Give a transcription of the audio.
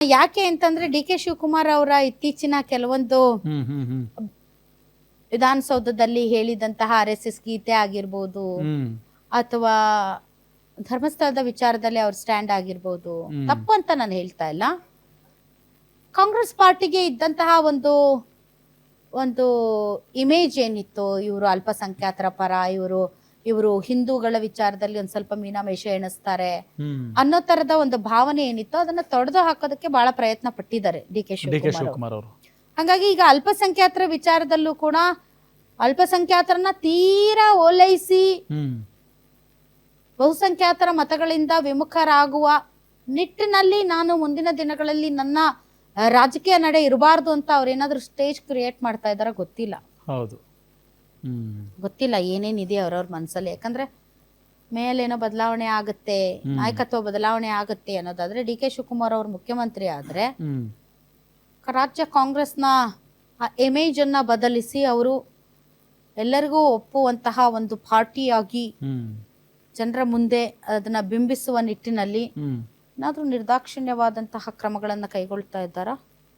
ಯಾಕೆ ಅಂತಂದ್ರೆ D K Shivakumar ಅವರ ಇತ್ತೀಚಿನ ಕೆಲವೊಂದು ವಿಧಾನಸೌಧದಲ್ಲಿ ಹೇಳಿದಂತಹ RSS ಗೀತೆ ಆಗಿರ್ಬೋದು ಅಥವಾ ಧರ್ಮಸ್ಥಳದ ವಿಚಾರದಲ್ಲಿ ಅವ್ರ ಸ್ಟ್ಯಾಂಡ್ ಆಗಿರ್ಬೋದು, ತಪ್ಪು ಅಂತ ನಾನು ಹೇಳ್ತಾ ಇಲ್ಲ. ಕಾಂಗ್ರೆಸ್ ಪಾರ್ಟಿಗೆ ಇದ್ದಂತಹ ಒಂದು ಇಮೇಜ್ ಏನಿತ್ತು, ಇವರು ಅಲ್ಪಸಂಖ್ಯಾತರ ಪರ, ಇವರು ಹಿಂದೂಗಳ ವಿಚಾರದಲ್ಲಿ ಒಂದ್ ಸ್ವಲ್ಪ ಮೀನಾಮೇಷ ಎಣಿಸ್ತಾರೆ ಅನ್ನೋ ತರದ ಒಂದು ಭಾವನೆ ಏನಿತ್ತು, ಅದನ್ನ ತೊಡೆದು ಹಾಕೋದಕ್ಕೆ ಬಹಳ ಪ್ರಯತ್ನ ಪಟ್ಟಿದ್ದಾರೆ ಡಿ ಕೆ ಶಿವಕುಮಾರ್ ಅವರು. ಹಾಗಾಗಿ ಈಗ ಅಲ್ಪಸಂಖ್ಯಾತರ ವಿಚಾರದಲ್ಲೂ ಕೂಡ ಅಲ್ಪಸಂಖ್ಯಾತರನ್ನ ತೀರಾ ಓಲೈಸಿ ಬಹುಸಂಖ್ಯಾತರ ಮತಗಳಿಂದ ವಿಮುಖರಾಗುವ ನಿಟ್ಟಿನಲ್ಲಿ ನಾನು ಮುಂದಿನ ದಿನಗಳಲ್ಲಿ ನನ್ನ ರಾಜಕೀಯ ನಡೆ ಇರಬಾರ್ದು ಅಂತ ಅವ್ರೇನಾದ್ರೂ ಸ್ಟೇಜ್ ಕ್ರಿಯೇಟ್ ಮಾಡ್ತಾ ಇದಾರ ಗೊತ್ತಿಲ್ಲ. ಹೌದು, ಗೊತ್ತಿಲ್ಲ ಏನೇನಿದೆ ಅವ್ರವ್ರ ಮನಸ್ಸಲ್ಲಿ. ಯಾಕಂದ್ರೆ ಮೇಲೇನೋ ಬದಲಾವಣೆ ಆಗುತ್ತೆ, ನಾಯಕತ್ವ ಬದಲಾವಣೆ ಆಗುತ್ತೆ ಅನ್ನೋದಾದ್ರೆ, ಡಿ ಕೆ ಶಿವಕುಮಾರ್ ಅವ್ರ ಮುಖ್ಯಮಂತ್ರಿ ಆದ್ರೆ ರಾಜ್ಯ ಕಾಂಗ್ರೆಸ್ನ ಇಮೇಜ್ ಅನ್ನ ಬದಲಿಸಿ ಅವರು ಎಲ್ಲರಿಗೂ ಒಪ್ಪುವಂತಹ ಒಂದು ಪಾರ್ಟಿಯಾಗಿ ಜನರ ಮುಂದೆ ಅದನ್ನ ಬಿಂಬಿಸುವ ನಿಟ್ಟಿನಲ್ಲಿ ಏನಾದ್ರೂ ನಿರ್ದಾಕ್ಷಿಣ್ಯವಾದಂತಹ ಕ್ರಮಗಳನ್ನ ಕೈಗೊಳ್ತಾ ಇದ್ದಾರಾ?